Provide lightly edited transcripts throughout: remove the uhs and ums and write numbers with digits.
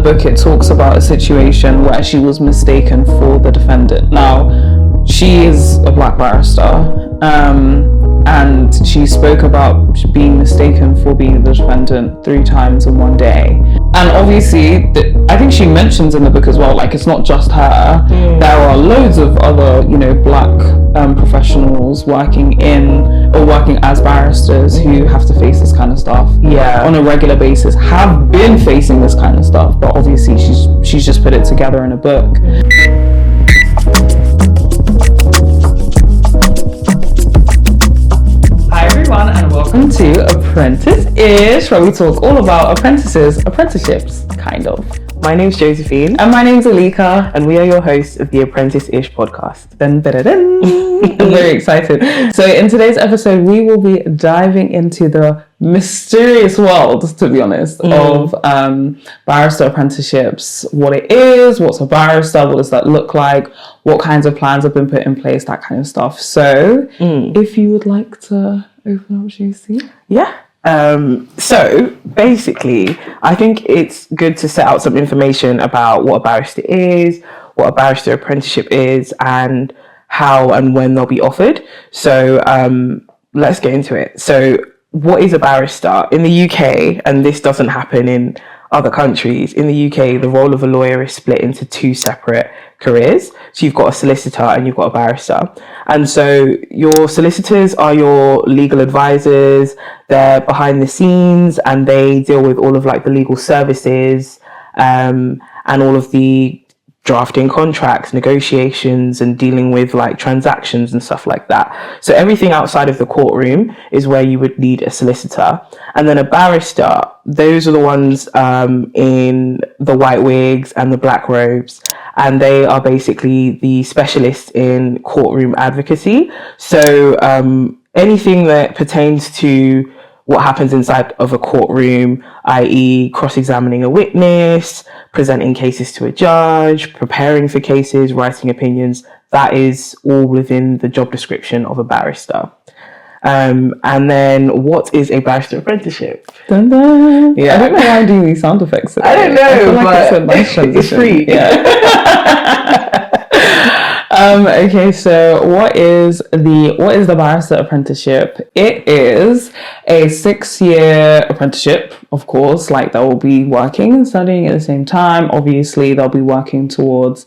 book it talks about a situation where she was mistaken for the defendant. Now, she is a black barrister, and she spoke about being mistaken for being the defendant 3 times in one day. And obviously, I think she mentions in the book as well, like, it's not just her. There are loads of other, black professionals working as barristers who have to face this kind of stuff on a regular basis, have been facing this kind of stuff, but obviously she's just put it together in a book. And welcome to Apprenticeish, where we talk all about apprentices, apprenticeships, kind of. My name's Josephine. And my name's Alika. And we are your hosts of the Apprenticeish podcast. I'm very excited. So in today's episode, we will be diving into the mysterious world, to be honest, of barrister apprenticeships. What it is, what's a barrister, what does that look like, what kinds of plans have been put in place, that kind of stuff. So if you would like to open up, Josie. Yeah. So basically, I think it's good to set out some information about what a barrister is, what a barrister apprenticeship is, and how and when they'll be offered. So let's get into it. So what is a barrister? In the UK, and this doesn't happen in other countries, in the UK, the role of a lawyer is split into 2 separate careers. So you've got a solicitor and you've got a barrister. And so your solicitors are your legal advisors. They're behind the scenes and they deal with all of like the legal services and all of the drafting contracts, negotiations, and dealing with like transactions and stuff like that. So everything outside of the courtroom is where you would need a solicitor. And then a barrister, those are the ones in the white wigs and the black robes, and they are basically the specialists in courtroom advocacy. So anything that pertains to what happens inside of a courtroom, i.e. cross-examining a witness, presenting cases to a judge, preparing for cases, writing opinions, that is all within the job description of a barrister. And then what is a barrister apprenticeship? Dun, dun. Yeah, I don't know why I'm doing these sound effects today. I don't know, I feel like but it's a nice transition. It's free. Yeah. Okay, so what is the barrister apprenticeship? It is a 6-year apprenticeship, of course, like they'll be working and studying at the same time. Obviously, they'll be working towards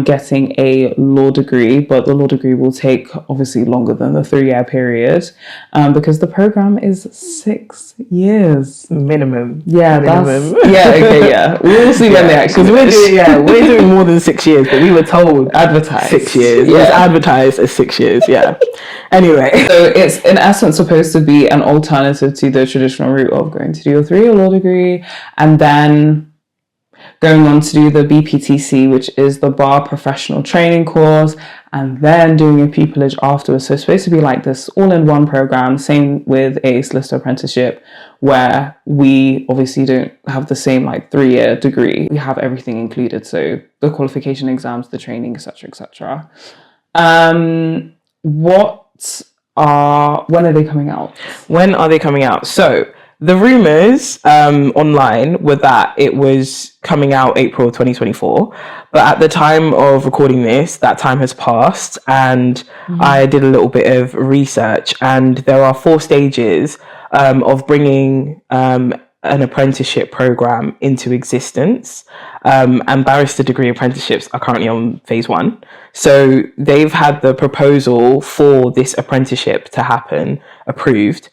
getting a law degree, but the law degree will take obviously longer than the 3-year period because the program is 6 years minimum. Yeah, minimum. We'll see when they actually. We're doing more than 6 years, but we were told advertised 6 years. Yeah. It was advertised as 6 years. Yeah. Anyway, so it's in essence supposed to be an alternative to the traditional route of going to do your 3-year law degree and then going on to do the BPTC, which is the Bar Professional Training course, and then doing your pupillage afterwards. So it's supposed to be like this all-in-one program, same with a solicitor apprenticeship, where we obviously don't have the same like 3-year degree. We have everything included, so the qualification exams, the training, etc., etc. When are they coming out? When are they coming out? So the rumours online were that it was coming out April 2024, but at the time of recording this, that time has passed, and I did a little bit of research, and there are 4 stages of bringing an apprenticeship program into existence, and barrister degree apprenticeships are currently on phase 1. So they've had the proposal for this apprenticeship to happen approved.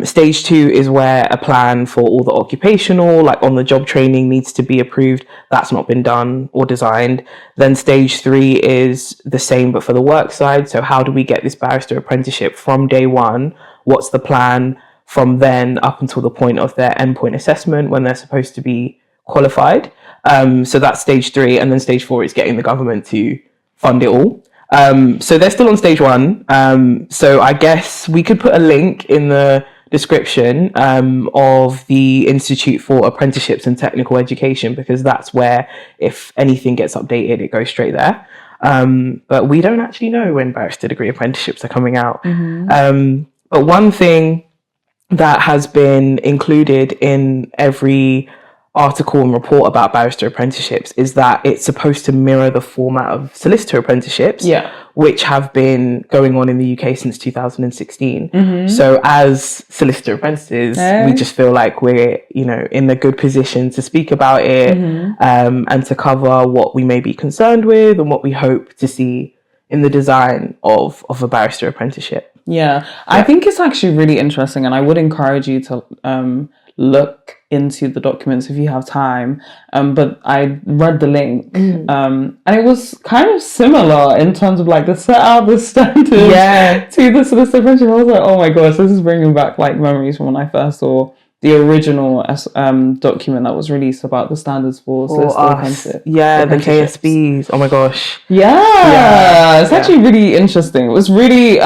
Stage 2 is where a plan for all the occupational, like on the job training, needs to be approved. That's not been done or designed. Then stage 3 is the same, but for the work side. So how do we get this barrister apprenticeship from day 1? What's the plan from then up until the point of their endpoint assessment when they're supposed to be qualified? So that's stage 3. And then stage 4 is getting the government to fund it all. So they're still on stage 1. So I guess we could put a link in the description of the Institute for Apprenticeships and Technical Education, because that's where, if anything gets updated, it goes straight there. But we don't actually know when barrister degree apprenticeships are coming out. But one thing that has been included in every article and report about barrister apprenticeships is that it's supposed to mirror the format of solicitor apprenticeships, which have been going on in the UK since 2016. So as solicitor apprentices, we just feel like we're, you know, in a good position to speak about it, and to cover what we may be concerned with and what we hope to see in the design of a barrister apprenticeship. I think it's actually really interesting, and I would encourage you to look into the documents if you have time. But I read the link, and it was kind of similar in terms of like the set out the standards to the solicitor apprenticeship. I was like, oh my gosh, this is bringing back like memories from when I first saw the original document that was released about the standards for solicitor apprenticeship. The KSBs. Oh my gosh. It's actually really interesting. It was really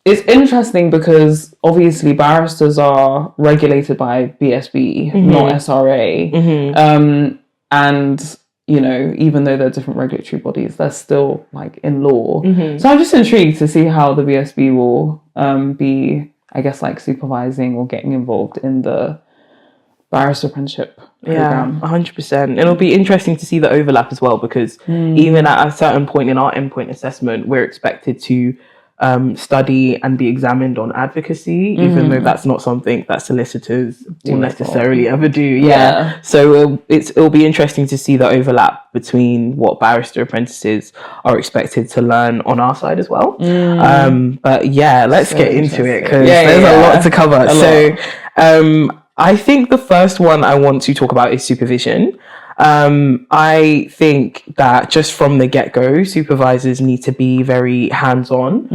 it's interesting because obviously barristers are regulated by BSB, not SRA. And, you know, even though they're different regulatory bodies, they're still like in law. So I'm just intrigued to see how the BSB will be, I guess, like supervising or getting involved in the barrister apprenticeship program. 100%. It'll be interesting to see the overlap as well, because even at a certain point in our endpoint assessment, we're expected to study and be examined on advocacy, even though that's not something that solicitors will necessarily ever do. So it'll be interesting to see the overlap between what barrister apprentices are expected to learn on our side as well. But yeah, let's get into it, because there's a lot to cover. I think the first one I want to talk about is supervision. I think that just from the get-go, supervisors need to be very hands-on.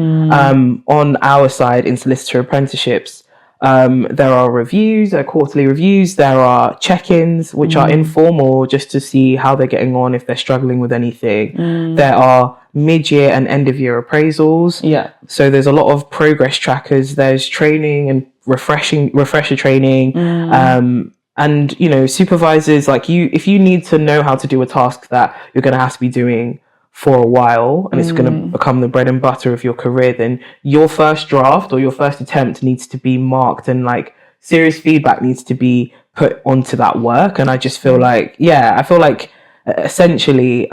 On our side in solicitor apprenticeships, there are reviews, quarterly reviews, there are check-ins, which are informal, just to see how they're getting on, if they're struggling with anything. There are mid-year and end-of-year appraisals. So there's a lot of progress trackers. There's training and refresher training. And, you know, supervisors, like if you need to know how to do a task that you're going to have to be doing for a while, and it's going to become the bread and butter of your career, then your first draft or your first attempt needs to be marked, and like serious feedback needs to be put onto that work. And I just feel like, I feel like essentially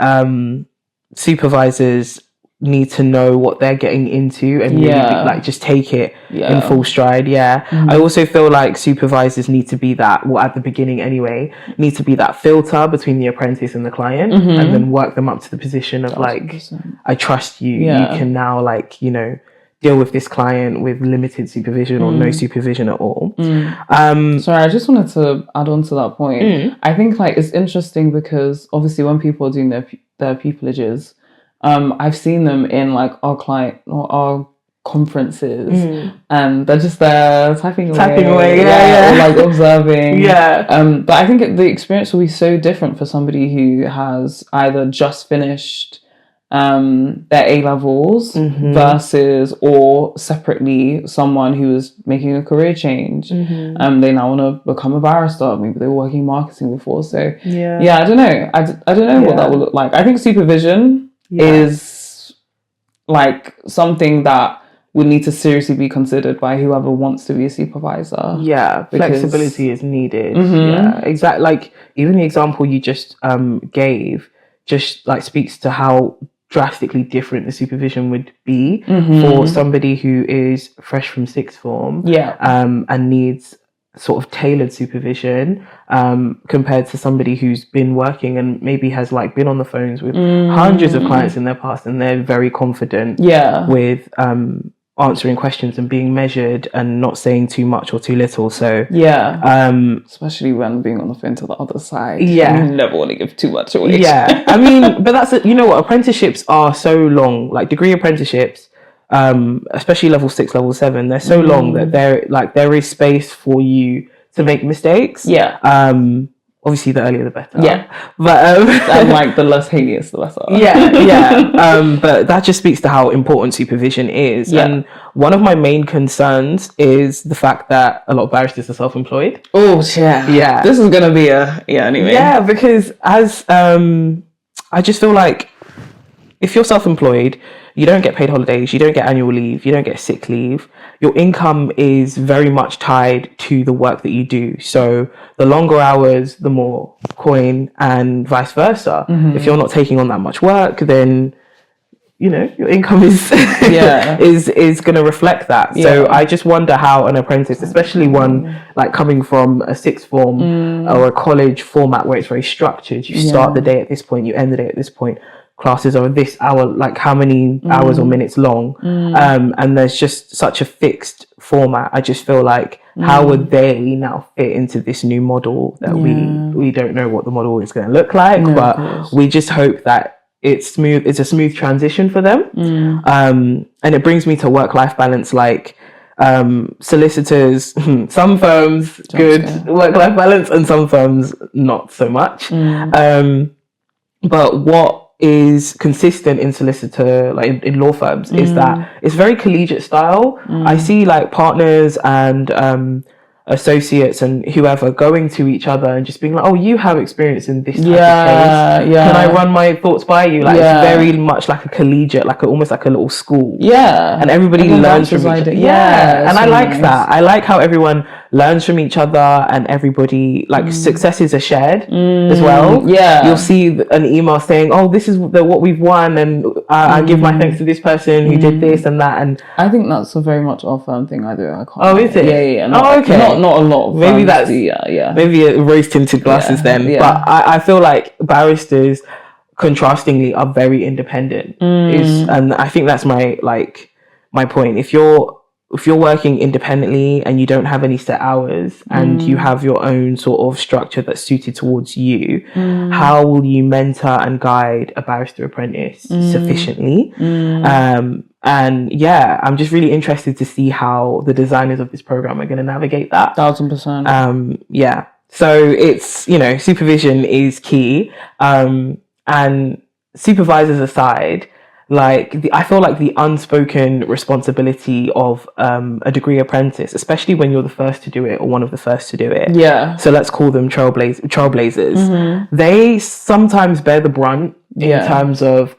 supervisors need to know what they're getting into and really like just take it in full stride. I also feel like supervisors need to be that, well, at the beginning anyway, need to be that filter between the apprentice and the client, and then work them up to the position of 100%. Like, I trust you, you can now, like, you know, deal with this client with limited supervision or no supervision at all. Sorry, I just wanted to add on to that point. I think like it's interesting because obviously when people are doing their pupilages, I've seen them in like our client or our conferences, and they're just there typing away, or like observing. But I think the experience will be so different for somebody who has either just finished their A-levels versus, or separately, someone who is making a career change. They now want to become a barrister. Maybe they were working in marketing before. So I don't know. I don't know what that will look like. I think supervision is like something that would need to seriously be considered by whoever wants to be a supervisor. Flexibility is needed. Exactly. Like even the example you just gave just like speaks to how drastically different the supervision would be for somebody who is fresh from sixth form and needs sort of tailored supervision compared to somebody who's been working and maybe has like been on the phones with hundreds of clients in their past, and they're very confident with answering questions and being measured and not saying too much or too little. So especially when being on the phone to the other side, you never want to give too much away. I mean, but that's you know what, apprenticeships are so long, like degree apprenticeships, especially level 6, level 7, they're so long that there is space for you to make mistakes. Obviously the earlier the better. But and like the less heinous the better. But that just speaks to how important supervision is. And one of my main concerns is the fact that a lot of barristers are self-employed. This is gonna be because as I just feel like if you're self-employed, you don't get paid holidays, you don't get annual leave, you don't get sick leave. Your income is very much tied to the work that you do. So the longer hours, the more coin, and vice versa. If you're not taking on that much work, then your income is is going to reflect that. So I just wonder how an apprentice, especially one like coming from a sixth form or a college format where it's very structured, you start the day at this point, you end the day at this point, classes are this hour, like how many hours or minutes long, and there's just such a fixed format. I just feel like how would they now fit into this new model that we don't know what the model is going to look like, but we just hope that it's a smooth transition for them. And it brings me to work-life balance, like solicitors, some firms good work-life balance and some firms not so much. But what is consistent in solicitor, like in law firms, is that it's very collegiate style. I see like partners and associates and whoever going to each other and just being like, oh, you have experience in this type of case. Can I run my thoughts by you? Like it's very much like a collegiate, like almost like a little school. And everybody learns from each other. And I like that. I like how everyone learns from each other and everybody, like successes are shared as well. You'll see an email saying, oh, this is what we've won, and I give my thanks to this person who did this and that. And I think that's a very much our firm thing. I can't. Oh, is it? Yeah. Okay. Not a lot of maybe that's maybe a rose tinted glasses then. But I feel like barristers, contrastingly, are very independent. And I think that's my point. If you're working independently and you don't have any set hours and you have your own sort of structure that's suited towards you, how will you mentor and guide a barrister apprentice sufficiently? And I'm just really interested to see how the designers of this program are going to navigate that. 1000%. So it's, supervision is key. And supervisors aside, I feel like the unspoken responsibility of a degree apprentice, especially when you're the first to do it or one of the first to do it. So let's call them trailblazers. They sometimes bear the brunt in terms of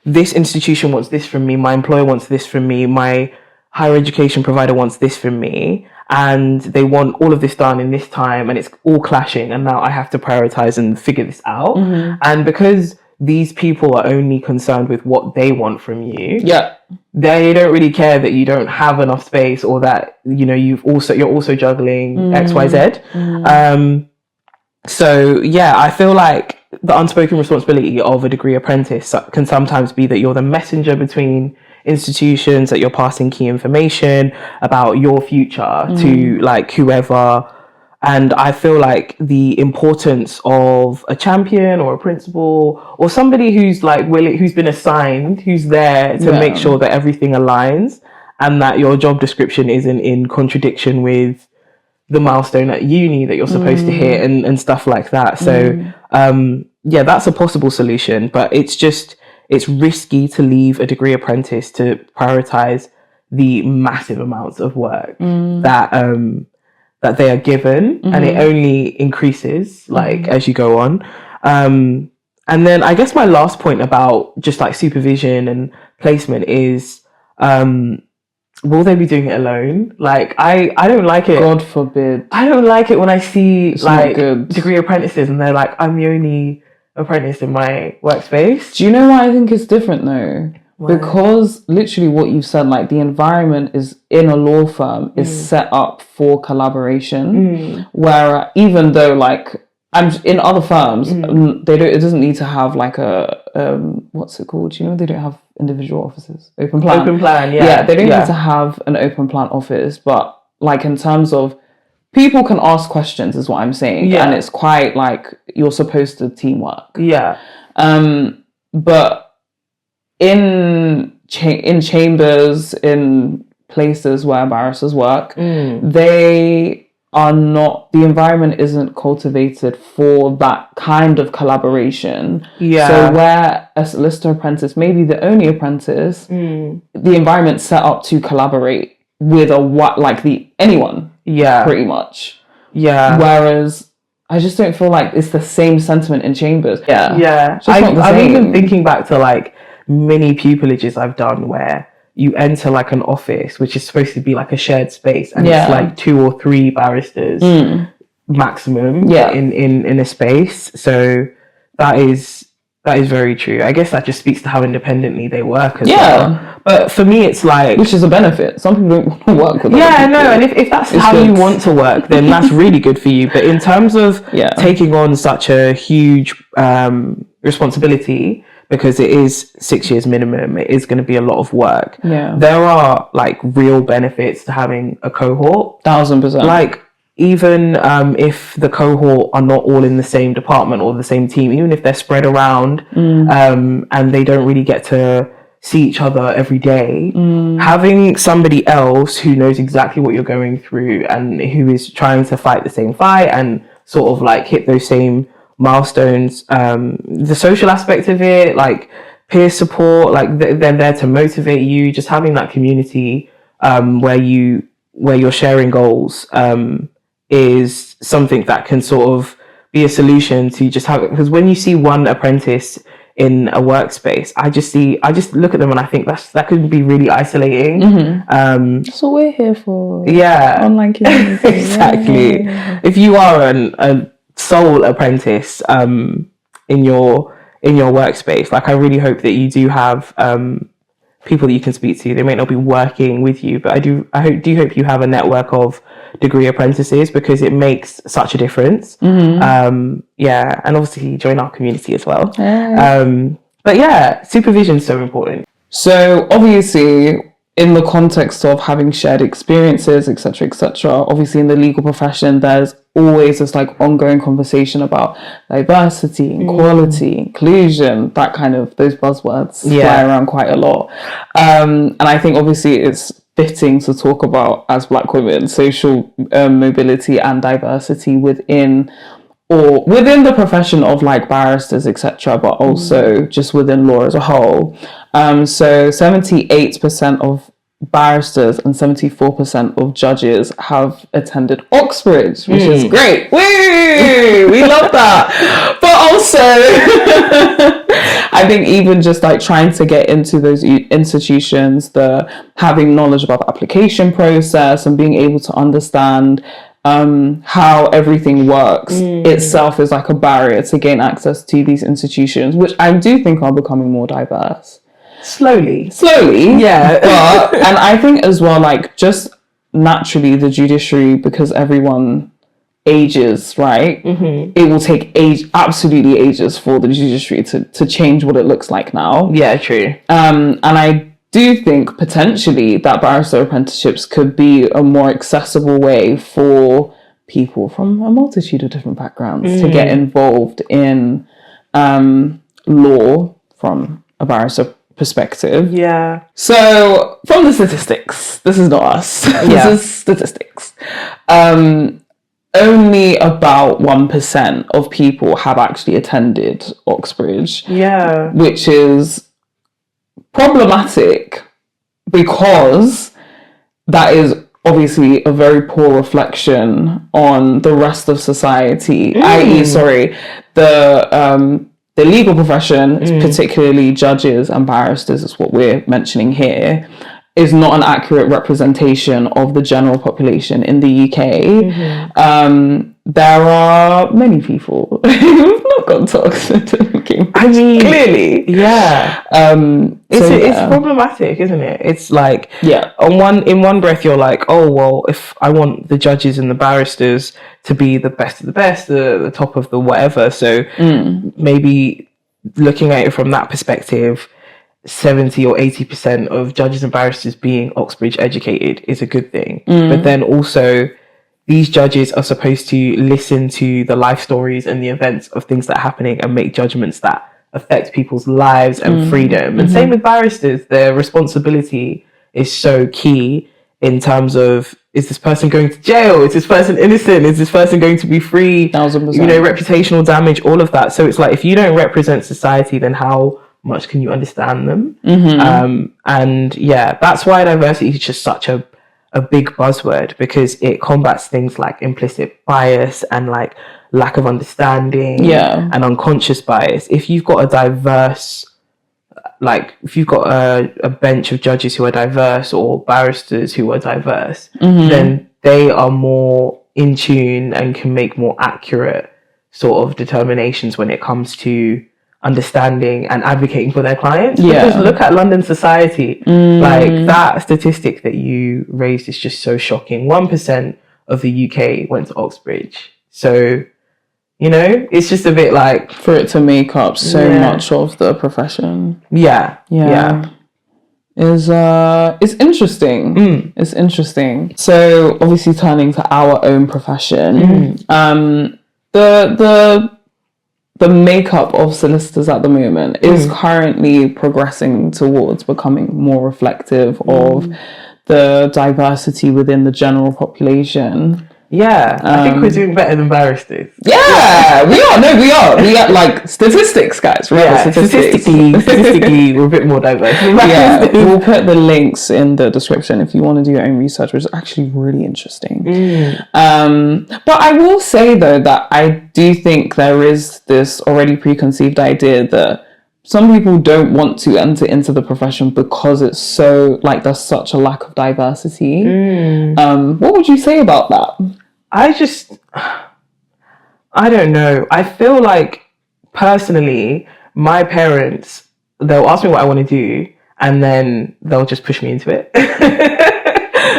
this institution wants this from me, my employer wants this from me, my higher education provider wants this from me, and they want all of this done in this time, and it's all clashing, and now I have to prioritize and figure this out. And because these people are only concerned with what they want from you, they don't really care that you don't have enough space or that you're also juggling XYZ. So I feel like the unspoken responsibility of a degree apprentice can sometimes be that you're the messenger between institutions, that you're passing key information about your future to like whoever. And I feel like the importance of a champion or a principal or somebody who's like who's been assigned, who's there to make sure that everything aligns and that your job description isn't in contradiction with the milestone at uni that you're supposed to hit and stuff like that. So that's a possible solution, but it's risky to leave a degree apprentice to prioritize the massive amounts of work that they are given, and it only increases as you go on. And then I guess my last point about just like supervision and placement is, will they be doing it alone? Like I don't like it. God forbid. I don't like it when I see degree apprentices and they're like, I'm the only apprentice in my workspace. Do you know why I think it's different though? Why? Because literally what you've said, like the environment is in a law firm is set up for collaboration, where even though like in other firms, it doesn't need to have like a what's it called? They don't have individual offices. Open plan. They don't need to have an open plan office, but like in terms of people can ask questions is what I'm saying, and it's quite like you're supposed to teamwork. But in chambers, in places where barristers work, they are not, the environment isn't cultivated for that kind of collaboration. So where a solicitor apprentice, maybe the only apprentice, the environment's set up to collaborate with anyone. Pretty much. Whereas I just don't feel like it's the same sentiment in chambers. I'm even thinking back to like mini pupilages I've done where you enter like an office, which is supposed to be like a shared space, and it's like 2 or 3 barristers maximum in a space. So that is very true. I guess that just speaks to how independently they work as well. But for me, it's like... Which is a benefit. Some people don't want to work with Yeah, no, and if that's how you want to work, then that's really good for you. But in terms of taking on such a huge responsibility, because it is 6 years minimum, it is going to be a lot of work. Yeah. There are like real benefits to having a cohort. 1000%. Like, even if the cohort are not all in the same department or the same team, even if they're spread around and they don't really get to see each other every day, having somebody else who knows exactly what you're going through and who is trying to fight the same fight and sort of like hit those same milestones, the social aspect of it, like peer support, like they're there to motivate you, just having that community where you're sharing goals is something that can sort of be a solution to just have it. Because when you see one apprentice in a workspace, I just look at them and I think that could be really isolating. That's what we're here for. Yeah, Online community. Exactly. If you are a sole apprentice in your workspace, like I really hope that you do have people that you can speak to. They may not be working with you, but I do hope you have a network of degree apprentices, because it makes such a difference. And obviously join our community as well. But yeah, supervision is so important. So obviously, in the context of having shared experiences, etc., obviously in the legal profession, there's always this like ongoing conversation about diversity, equality, inclusion, that kind of, those buzzwords fly around quite a lot. And I think obviously it's fitting to talk about, as Black women, social mobility and diversity within the profession of like barristers, etc., but also just within law as a whole. So 78% of barristers and 74% of judges have attended Oxbridge, which is great. Woo! We love that. But also, I think even just like trying to get into those institutions, having knowledge about the application process and being able to understand how everything works itself is like a barrier to gain access to these institutions, which I do think are becoming more diverse. Slowly. Yeah. And I think as well, like just naturally the judiciary, because everyone ages, right? It will take absolutely ages for the judiciary to change what it looks like now. Yeah, true. And I do think potentially that barrister apprenticeships could be a more accessible way for people from a multitude of different backgrounds to get involved in law from a barrister perspective. Yeah. So from the statistics, this is not us. This is statistics. Only about 1% of people have actually attended Oxbridge. Yeah. Which is problematic, because that is obviously a very poor reflection on the rest of society, i.e. The legal profession, particularly judges and barristers, is what we're mentioning here, is not an accurate representation of the general population in the UK. There are many people who've not gone to Oxford. I mean, clearly, it's problematic, isn't it? It's like, in one breath you're like, oh well, if I want the judges and the barristers to be the best of the best, the top of the whatever, so maybe looking at it from that perspective, 70 or 80% of judges and barristers being Oxbridge educated is a good thing. But then also, these judges are supposed to listen to the life stories and the events of things that are happening and make judgments that affect people's lives and freedom. And same with barristers, their responsibility is so key in terms of, is this person going to jail? Is this person innocent? Is this person going to be free? 1000%. You know, reputational damage, all of that. So it's like, if you don't represent society, then how much can you understand them? And yeah, that's why diversity is just such a big buzzword, because it combats things like implicit bias and like lack of understanding and unconscious bias. If you've got a diverse like if you've got a bench of judges who are diverse or barristers who are diverse, then they are more in tune and can make more accurate sort of determinations when it comes to understanding and advocating for their clients. Because look at London society. Like that statistic that you raised is just so shocking. 1% of the UK went to Oxbridge. So, you know, it's just a bit like... For it to make up so much of the profession. Yeah. It's interesting. It's interesting. So obviously turning to our own profession, the makeup of solicitors at the moment is currently progressing towards becoming more reflective of the diversity within the general population. Yeah, I think we're doing better than barristers. Yeah, we are. No, we are. We are like statistics, guys. Right? Statistically, we're a bit more diverse. Yeah, we'll put the links in the description if you want to do your own research, which is actually really interesting. But I will say though that I do think there is this already preconceived idea that some people don't want to enter into the profession because it's so like there's such a lack of diversity. What would you say about that? I don't know. I feel like personally, my parents, they'll ask me what I want to do and then they'll just push me into it.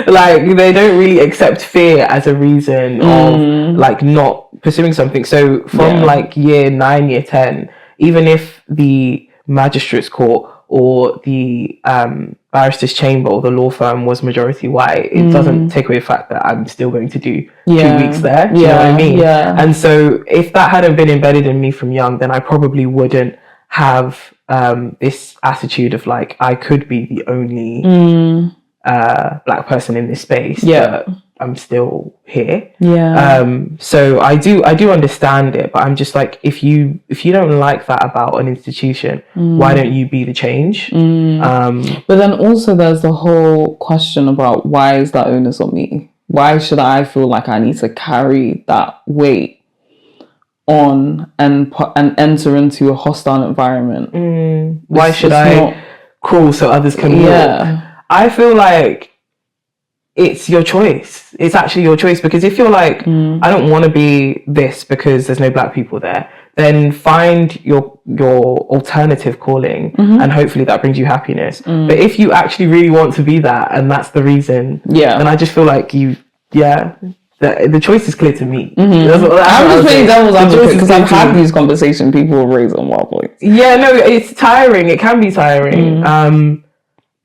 Like they don't really accept fear as a reason of like not pursuing something. So from like year 9, year 10, even if the magistrates court or the barristers chamber or the law firm was majority white, it doesn't take away the fact that I'm still going to do 2 weeks there. Do you know what I mean? And so if that hadn't been embedded in me from young, then I probably wouldn't have this attitude of like I could be the only black person in this space, but I'm still here. So I do understand it, but I'm just like, if you don't like that about an institution, why don't you be the change? But then also there's the whole question about why is that onus on me? Why should I feel like I need to carry that weight on and enter into a hostile environment? Why should I crawl so others can walk? I feel like it's your choice. It's actually your choice, because if you're like, I don't want to be this because there's no black people there, then find your alternative calling and hopefully that brings you happiness. But if you actually really want to be that and that's the reason, then I just feel like the choice is clear to me. I'm just playing devil's advocate because I've had these conversations. People raise on wild points. Yeah, no, it's tiring. It can be tiring.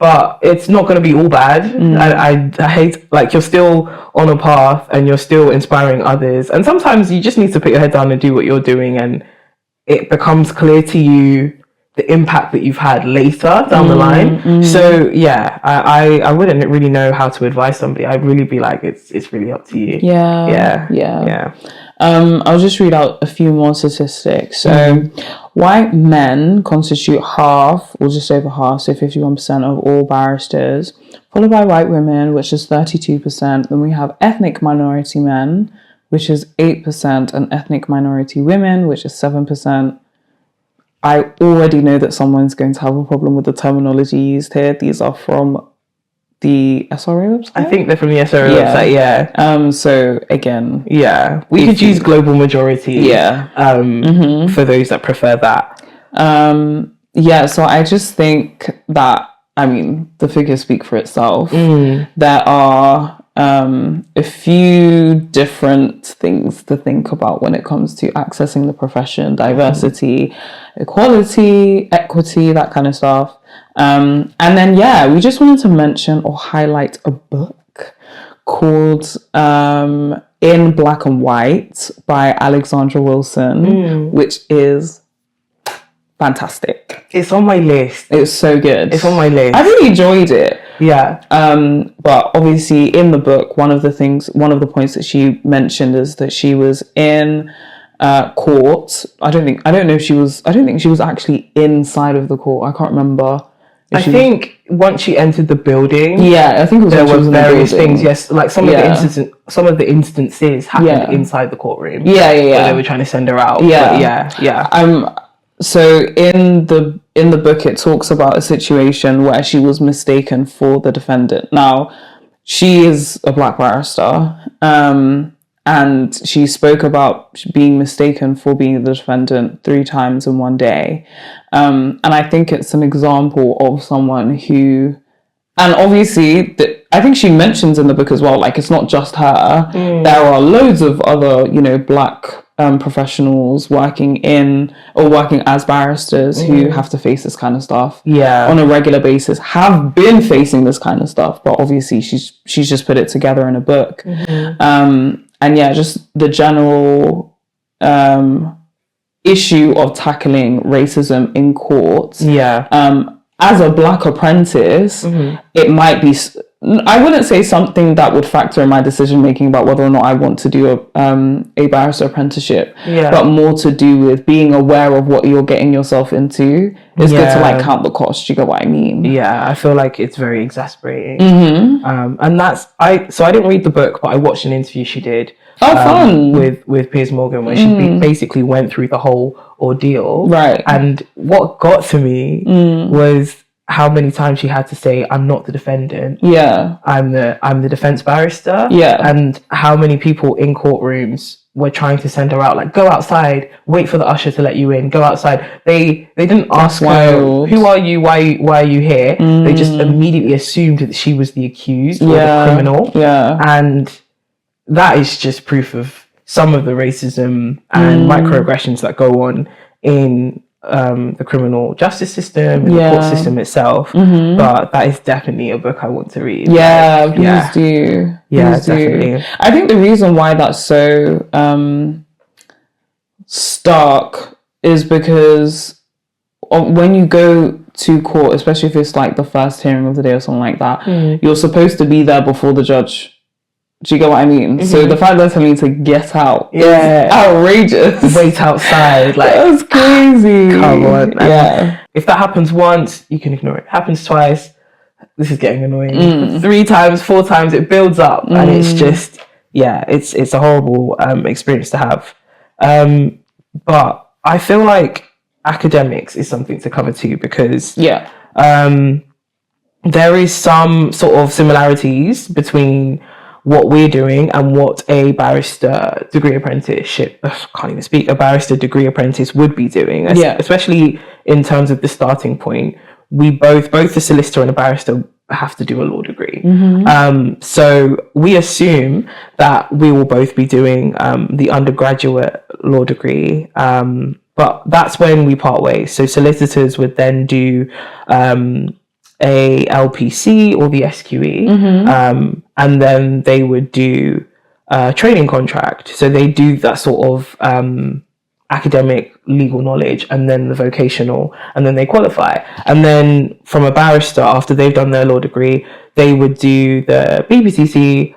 But it's not going to be all bad. I hate, like, you're still on a path and you're still inspiring others. And sometimes you just need to put your head down and do what you're doing, and it becomes clear to you the impact that you've had later down the line. So yeah, I wouldn't really know how to advise somebody. I'd really be like, it's really up to you. Yeah. I'll just read out a few more statistics. So white men constitute half or just over half, so 51% of all barristers, followed by white women, which is 32%. Then we have ethnic minority men, which is 8%, and ethnic minority women, which is 7%. I already know that someone's going to have a problem with the terminology used here. These are from the SRA website? I think they're from the SRA website, yeah. So again... Yeah, we could use global majority for those that prefer that. So I just think that, I mean, the figures speak for itself. There are a few different things to think about when it comes to accessing the profession: diversity, equality, equity, that kind of stuff. And then, we just wanted to mention or highlight a book called In Black and White by Alexandra Wilson, which is fantastic. It's on my list. It's so good. It's on my list. I really enjoyed it. Yeah. But obviously in the book, one of the points that she mentioned is that she was in court. I don't think she was actually inside of the court. I can't remember. I think once she entered the building, I think it was there were various things. Yes, like some of the instances happened inside the courtroom. Where they were trying to send her out. So in the book, it talks about a situation where she was mistaken for the defendant. Now, she is a black barrister, and she spoke about being mistaken for being the defendant 3 times in one day. And I think it's an example of someone who, and obviously, I think she mentions in the book as well, like, it's not just her. There are loads of other, black professionals working as barristers who have to face this kind of stuff on a regular basis, have been facing this kind of stuff, but obviously she's just put it together in a book. And yeah, just the general issue of tackling racism in court. As a black apprentice, it might be, I wouldn't say something that would factor in my decision making about whether or not I want to do a barrister apprenticeship, but more to do with being aware of what you're getting yourself into. It's good to like count the cost. You get what I mean? Yeah, I feel like it's very exasperating. And that's so I didn't read the book, but I watched an interview she did. Fun with Piers Morgan, where she basically went through the whole ordeal. Right. And what got to me was how many times she had to say, "I'm not the defendant. I'm the defense barrister." And how many people in courtrooms were trying to send her out, like, go outside, wait for the usher to let you in, go outside. They didn't ask her, who are you, why are you here? They just immediately assumed that she was the accused or the criminal. And that is just proof of some of the racism and microaggressions that go on in the criminal justice system and the court system itself. But that is definitely a book I want to read. Please do. Definitely. I think the reason why that's so stark is because when you go to court, especially if it's like the first hearing of the day or something like that, you're supposed to be there before the judge. Do you get what I mean? So the fact that they're telling you to get out is outrageous. Wait outside. Like, that's crazy. Come on. If that happens once, you can ignore it. Happens twice, this is getting annoying. 3 times, 4 times, it builds up. And it's just, it's a horrible experience to have. But I feel like academics is something to cover too, because there is some sort of similarities between what we're doing and what a barrister degree apprenticeship, a barrister degree apprentice would be doing, especially in terms of the starting point. We both the solicitor and a barrister have to do a law degree. So we assume that we will both be doing the undergraduate law degree, but that's when we part ways. So solicitors would then do a LPC or the SQE, and then they would do a training contract. So they do that sort of academic legal knowledge, and then the vocational, and then they qualify. And then from a barrister, after they've done their law degree, they would do the BPCC,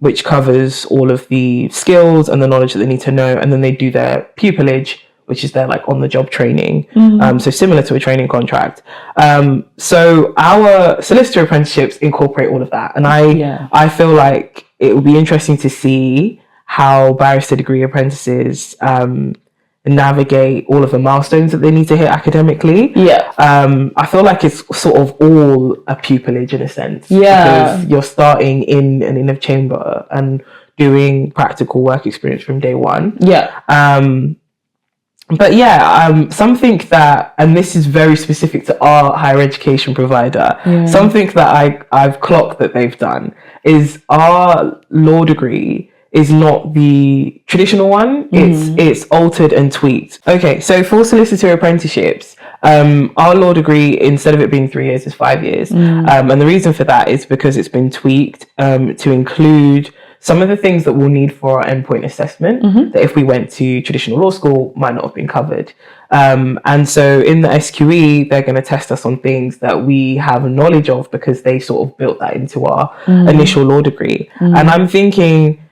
which covers all of the skills and the knowledge that they need to know, and then they do their pupillage, which is their like on the job training. So similar to a training contract. So our solicitor apprenticeships incorporate all of that. And I feel like it would be interesting to see how barrister degree apprentices navigate all of the milestones that they need to hit academically. I feel like it's sort of all a pupillage in a sense. Because you're starting in an inner chamber and doing practical work experience from day one. But something that, and this is very specific to our higher education provider, something that I've clocked that they've done is our law degree is not the traditional one. It's altered and tweaked. Okay, so for solicitor apprenticeships, our law degree, instead of it being 3 years, is 5 years. And the reason for that is because it's been tweaked to include some of the things that we'll need for our endpoint assessment that if we went to traditional law school might not have been covered. And so in the SQE, they're going to test us on things that we have knowledge of because they sort of built that into our initial law degree. And I'm thinking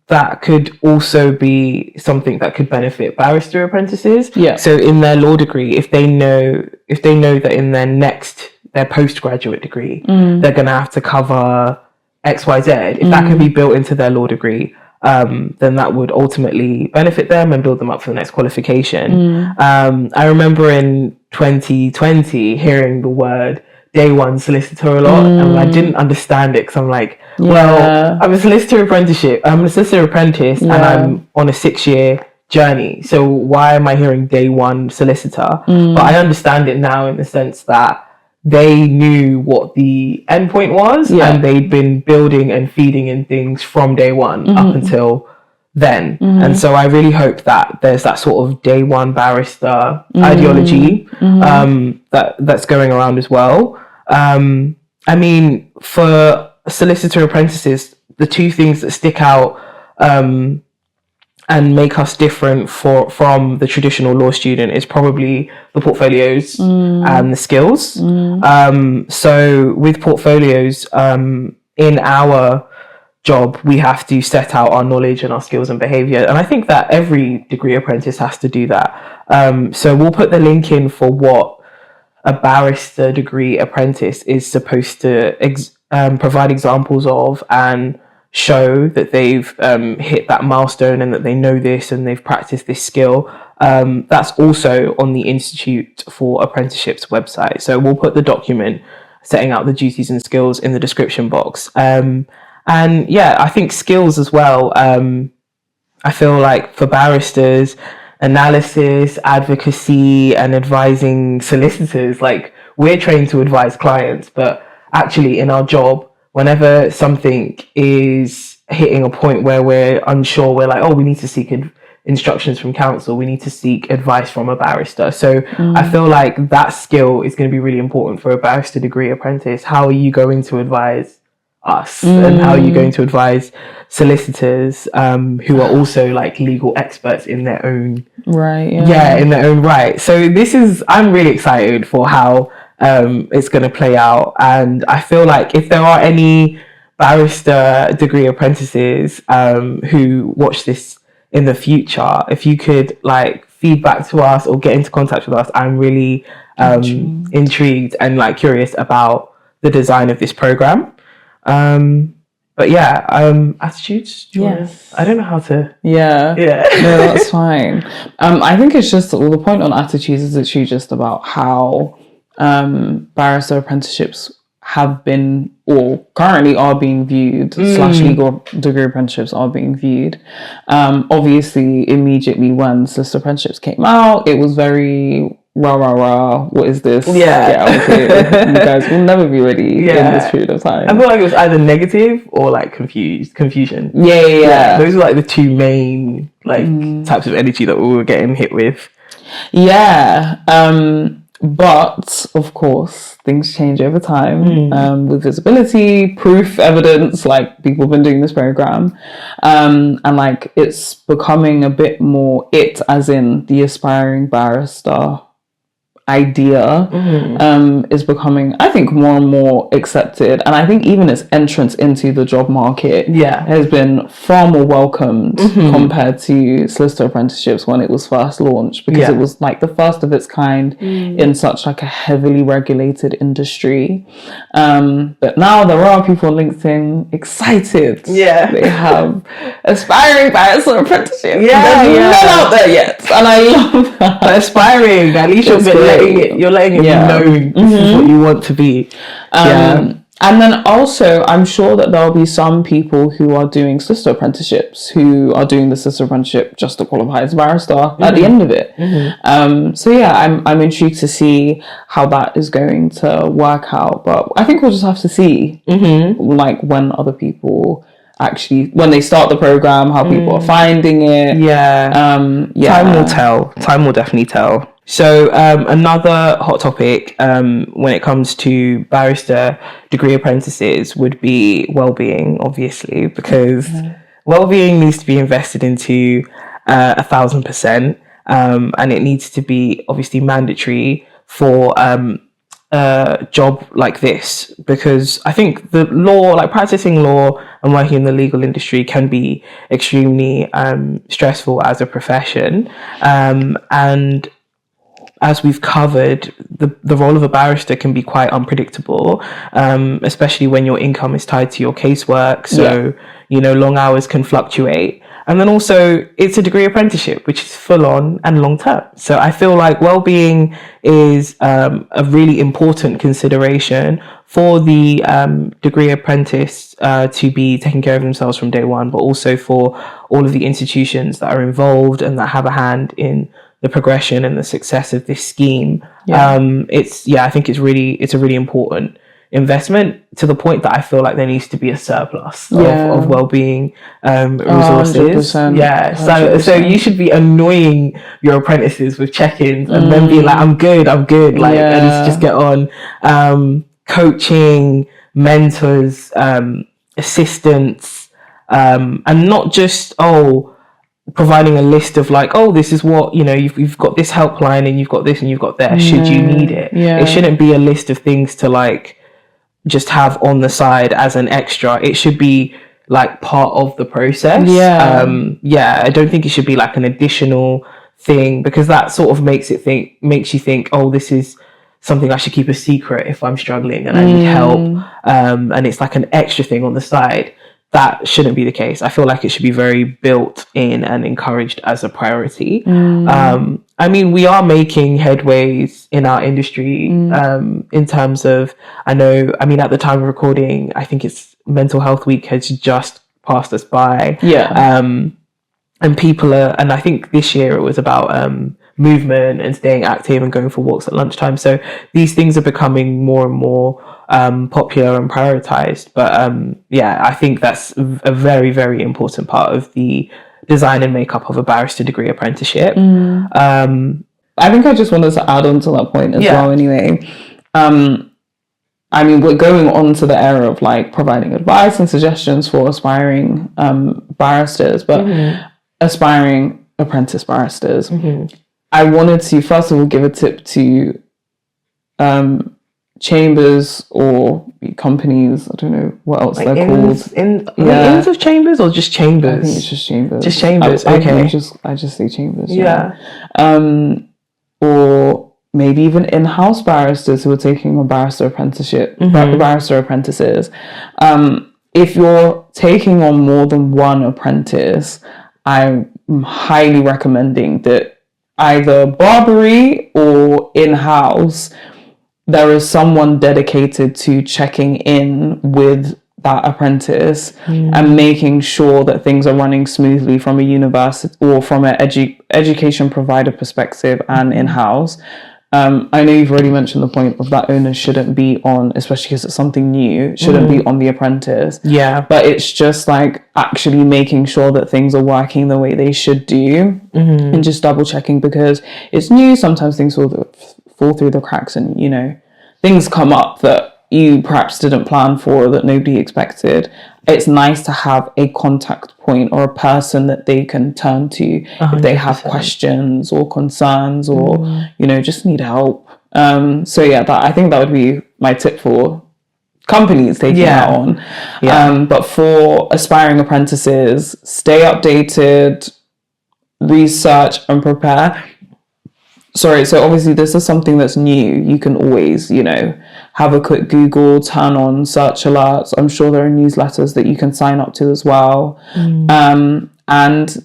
that could also be something that could benefit barrister apprentices. So in their law degree, if they know that in their postgraduate degree, they're going to have to cover XYZ, if that can be built into their law degree, then that would ultimately benefit them and build them up for the next qualification. I remember in 2020 hearing the word day one solicitor a lot, and I didn't understand it because I'm like, well, I'm a solicitor apprenticeship. I'm a solicitor apprentice, and I'm on a 6-year journey. So why am I hearing day one solicitor? But I understand it now in the sense that they knew what the end point was, and they'd been building and feeding in things from day one up until then. And so I really hope that there's that sort of day one barrister ideology that's going around as well. I mean, for solicitor apprentices, the two things that stick out and make us different from the traditional law student is probably the portfolios and the skills. So with portfolios, in our job, we have to set out our knowledge and our skills and behaviour. And I think that every degree apprentice has to do that. So we'll put the link in for what a barrister degree apprentice is supposed to provide examples of and show that they've hit that milestone and that they know this and they've practiced this skill. That's also on the Institute for Apprenticeships website. So we'll put the document setting out the duties and skills in the description box. And yeah, I think skills as well. I feel like for barristers, analysis, advocacy, and advising solicitors, like we're trained to advise clients, but actually in our job, whenever something is hitting a point where we're unsure, we're like, oh, we need to seek instructions from counsel, we need to seek advice from a barrister. So I feel like that skill is going to be really important for a barrister degree apprentice. How are you going to advise us, and how are you going to advise solicitors who are also like legal experts in their own in their own right? So I'm really excited for how it's going to play out, and I feel like if there are any barrister degree apprentices who watch this in the future, if you could like feedback to us or get into contact with us, I'm really intrigued and like curious about the design of this program. But yeah, attitudes. Yes. I don't know how to. Yeah. No, that's fine. I think it's just the point on attitudes is literally just about how barrister apprenticeships have been or currently are being viewed / legal degree apprenticeships are being viewed. Obviously, immediately when solicitor apprenticeships came out, it was very rah, what is this? Get out of here. You guys will never be ready in this period of time. I feel like it was either negative or like confusion. Yeah. Those were like the two main like types of energy that we were getting hit with. But of course things change over time with visibility, proof, evidence, like people have been doing this program, and like it's becoming a bit more as in the aspiring barrister idea is becoming, I think, more and more accepted, and I think even its entrance into the job market has been far more welcomed compared to solicitor apprenticeships when it was first launched, because it was like the first of its kind in such like a heavily regulated industry. But now there are people on LinkedIn excited they have aspiring barrister apprenticeship. There's none out there yet, and I love that. But aspiring, at least you're letting it be known this is what you want to be. And then also, I'm sure that there'll be some people who are doing solicitor apprenticeships who are doing the solicitor apprenticeship just to qualify as a barrister at the end of it. So yeah, I'm intrigued to see how that is going to work out. But I think we'll just have to see, like when other people actually, when they start the program, how people are finding it. Time will tell. Time will definitely tell. So another hot topic when it comes to barrister degree apprentices would be well-being, obviously, because well-being needs to be invested into 1,000%, and it needs to be obviously mandatory for a job like this, because I think the law, like practicing law and working in the legal industry, can be extremely stressful as a profession, and as we've covered, the role of a barrister can be quite unpredictable, especially when your income is tied to your casework. So, long hours can fluctuate. And then also, it's a degree apprenticeship, which is full on and long term. So I feel like well-being is a really important consideration for the degree apprentice to be taking care of themselves from day one, but also for all of the institutions that are involved and that have a hand in the progression and the success of this scheme. I think it's a really important investment, to the point that I feel like there needs to be a surplus of well-being resources. 100%. So you should be annoying your apprentices with check-ins and then be like, I'm good, like, and just get on. Coaching, mentors, assistants, and not just providing a list of like, this is what, you've got this helpline and you've got this and you've got that, should you need it. It shouldn't be a list of things to like just have on the side as an extra. It should be like part of the process. I don't think it should be like an additional thing, because that sort of makes you think, this is something I should keep a secret if I'm struggling and I need help, and it's like an extra thing on the side. That shouldn't be the case. I feel like it should be very built in and encouraged as a priority. I mean, we are making headways in our industry in terms of, at the time of recording, I think it's Mental Health Week has just passed us by. And people and I think this year it was about movement and staying active and going for walks at lunchtime. So these things are becoming more and more popular and prioritized. But I think that's a very, very important part of the design and makeup of a barrister degree apprenticeship. I think I just wanted to add on to that point as well anyway. We're going on to the era of like providing advice and suggestions for aspiring barristers, but aspiring apprentice barristers. I wanted to first of all give a tip to chambers or companies. I don't know what else like they're called. Inns of chambers or just chambers? I think it's just chambers. Just chambers. I just say chambers. Or maybe even in-house barristers who are taking on barrister apprenticeship, barrister apprentices. If you're taking on more than one apprentice, I'm highly recommending that either Barbary or in-house, there is someone dedicated to checking in with that apprentice and making sure that things are running smoothly from a university or from an education provider perspective and in-house. I know you've already mentioned the point of that onus shouldn't be on, especially because it's something new, shouldn't be on the apprentice. But it's just like actually making sure that things are working the way they should do and just double checking, because it's new. Sometimes things fall through the cracks and, things come up that you perhaps didn't plan for, that nobody expected. It's nice to have a contact point or a person that they can turn to 100%. If they have questions or concerns or just need help. I think that would be my tip for companies taking that on. But for aspiring apprentices, stay updated, research and prepare. So obviously this is something that's new. You can always, have a quick Google, turn on search alerts. I'm sure there are newsletters that you can sign up to as well. And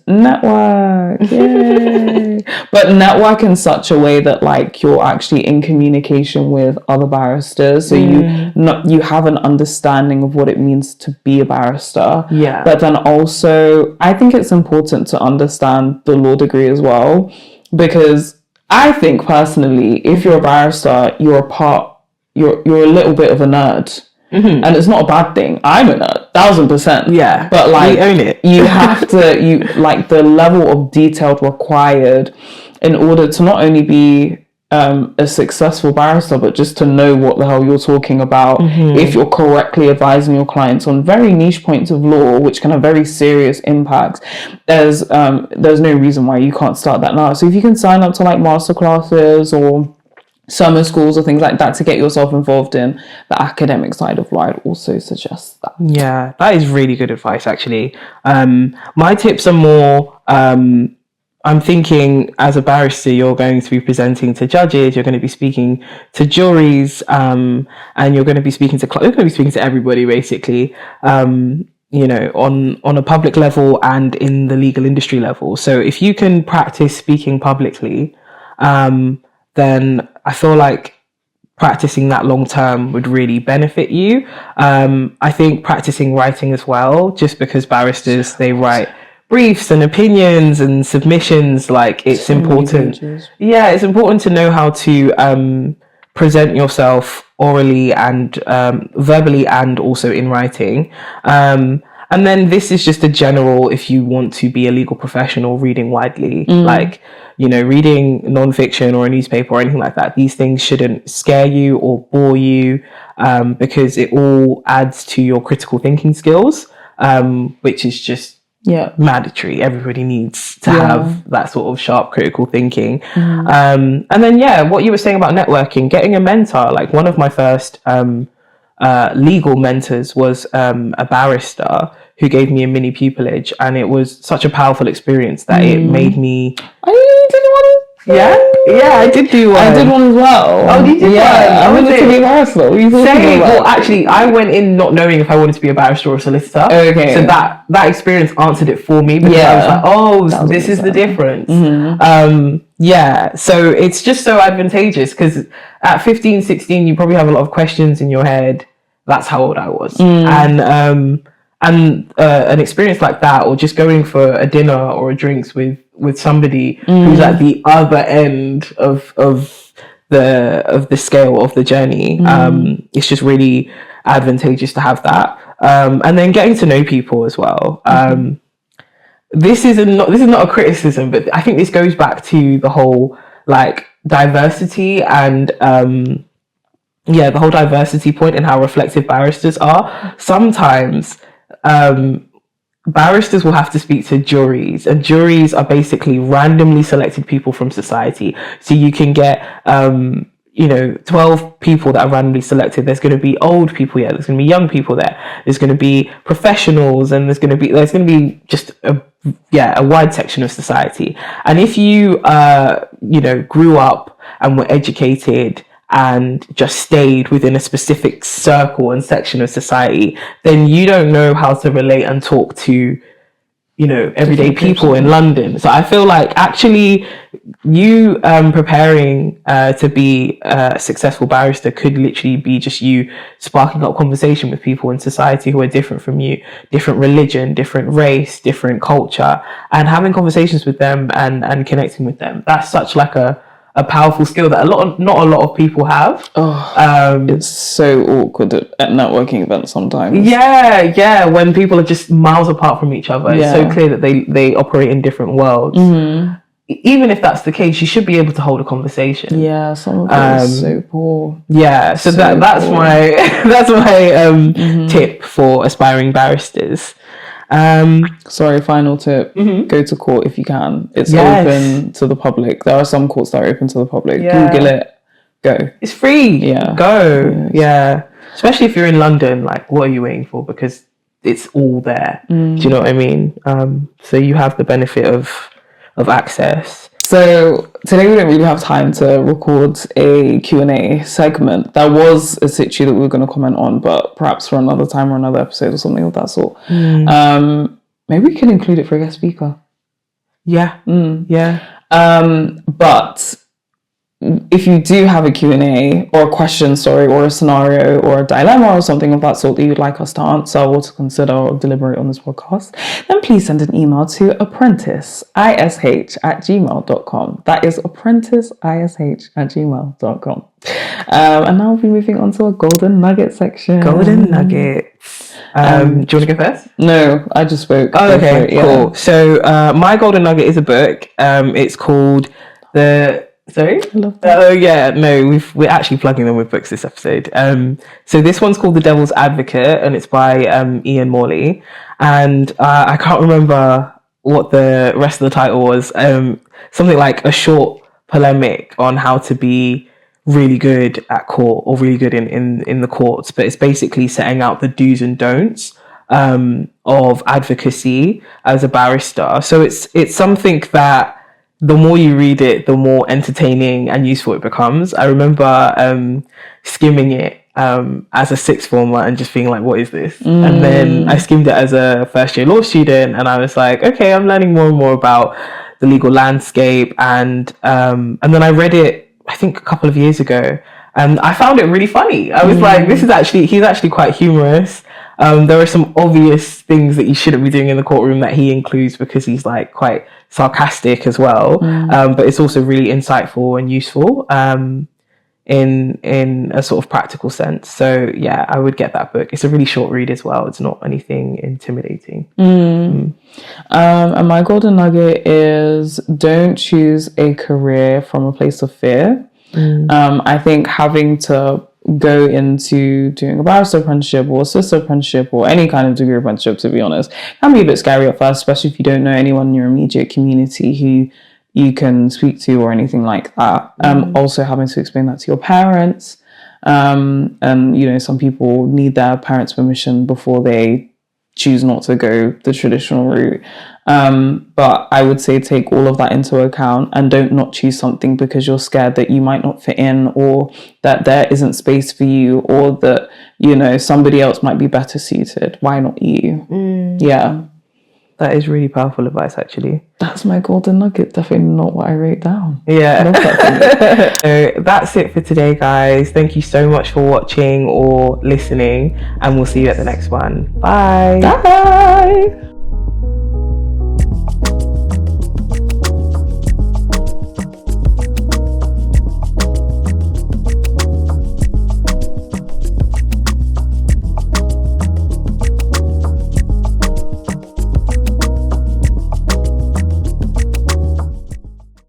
network, yay! But network in such a way that like you're actually in communication with other barristers, so you have an understanding of what it means to be a barrister. But then also, I think it's important to understand the law degree as well, because I think personally, if you're a barrister, you're a little bit of a nerd. And it's not a bad thing. I'm a nerd, 1,000%. But like, we own it. You have to, like the level of detail required in order to not only be a successful barrister, but just to know what the hell you're talking about. If you're correctly advising your clients on very niche points of law, which can have very serious impacts, there's no reason why you can't start that now. So if you can sign up to like masterclasses or summer schools or things like that to get yourself involved in the academic side of law, I'd also suggest that. That is really good advice, actually. My tips are more I'm thinking as a barrister, you're going to be presenting to judges, you're going to be speaking to juries, and you're going to be speaking to everybody basically, on a public level and in the legal industry level. So if you can practice speaking publicly, then I feel like practicing that long term would really benefit you. I think practicing writing as well, just because barristers, they write briefs and opinions and submissions, like it's important. Yeah, it's important to know how to present yourself orally and verbally and also in writing. And then this is just a general, if you want to be a legal professional, reading widely, like, reading nonfiction or a newspaper or anything like that. These things shouldn't scare you or bore you, because it all adds to your critical thinking skills, which is just mandatory. Everybody needs to have that sort of sharp critical thinking. And then what you were saying about networking, getting a mentor. Like one of my first legal mentors was a barrister who gave me a mini pupillage, and it was such a powerful experience that it made me. I did one. Yeah, I did do one. I did one as well. Oh, did you? Yeah, I wanted to be a barrister. What are you talking about? Well, actually, I went in not knowing if I wanted to be a barrister or a solicitor. Okay. So that experience answered it for me, because I was like, oh, this is the difference. So it's just so advantageous, because at 15, 16, you probably have a lot of questions in your head. That's how old I was. And an experience like that, or just going for a dinner or a drinks with somebody who's at the other end of the scale of the journey, it's just really advantageous to have that. And then getting to know people as well. This is not a criticism, but I think this goes back to the whole like diversity and the whole diversity point and how reflective barristers are. Sometimes barristers will have to speak to juries, and juries are basically randomly selected people from society. So you can get 12 people that are randomly selected. There's going to be old people, there's going to be young people there, there's going to be professionals, and there's going to be just a wide section of society. And if you grew up and were educated and just stayed within a specific circle and section of society, then you don't know how to relate and talk to, everyday people in London. So I feel like actually you preparing to be a successful barrister could literally be just you sparking up conversation with people in society who are different from you, different religion, different race, different culture, and having conversations with them and connecting with them. That's such like a powerful skill that not a lot of people have. It's so awkward at networking events sometimes. Yeah, when people are just miles apart from each other. It's so clear that they operate in different worlds. Even if that's the case, you should be able to hold a conversation. Yeah, some of it is so poor. Yeah, so that's poor. That's my tip for aspiring barristers. Final tip, go to court if you can. It's open to the public. There are some courts that are open to the public. Google it, go. It's free. Go. Especially if you're in London, like, what are you waiting for? Because it's all there. Do you know what I mean? So you have the benefit of access. So today we don't really have time to record a Q&A segment. That was a situ that we were going to comment on, but perhaps for another time or another episode or something of that sort. Maybe we can include it for a guest speaker. But if you do have a Q&A or a question, or a scenario or a dilemma or something of that sort that you'd like us to answer or to consider or deliberate on this podcast, then please send an email to apprenticeish@gmail.com. That is apprenticeish@gmail.com. And now we'll be moving on to a golden nugget section. Golden nuggets. Do you want to go first? No, I just spoke. Oh, okay, cool. So my golden nugget is a book. It's called Sorry? I love that. Oh yeah, no, we're actually plugging them with books this episode. So this one's called The Devil's Advocate, and it's by Ian Morley. And I can't remember what the rest of the title was. Something like a short polemic on how to be really good at court or really good in the courts. But it's basically setting out the do's and don'ts of advocacy as a barrister. So it's something that the more you read it, the more entertaining and useful it becomes. I remember skimming it as a sixth former and just being like, what is this? And then I skimmed it as a first year law student, and I was like, okay, I'm learning more and more about the legal landscape. And then I read it, I think, a couple of years ago, and I found it really funny. I was like, he's actually quite humorous. There are some obvious things that you shouldn't be doing in the courtroom that he includes, because he's like quite sarcastic as well. But it's also really insightful and useful in a sort of practical sense. So yeah, I would get that book. It's a really short read as well. It's not anything intimidating. And my golden nugget is, don't choose a career from a place of fear. I think having to go into doing a barrister apprenticeship or assistant apprenticeship or any kind of degree apprenticeship, to be honest, can be a bit scary at first, especially if you don't know anyone in your immediate community who you can speak to or anything like that. Also having to explain that to your parents, and you know, some people need their parents' permission before they choose not to go the traditional route. But I would say take all of that into account, and don't not choose something because you're scared that you might not fit in, or that there isn't space for you, or that, you know, somebody else might be better suited. Why not you? Yeah. That is really powerful advice, actually. That's my golden nugget. Definitely not what I wrote down. Yeah. So that's it for today, guys. Thank you so much for watching or listening, and we'll see you at the next one. Bye. Bye.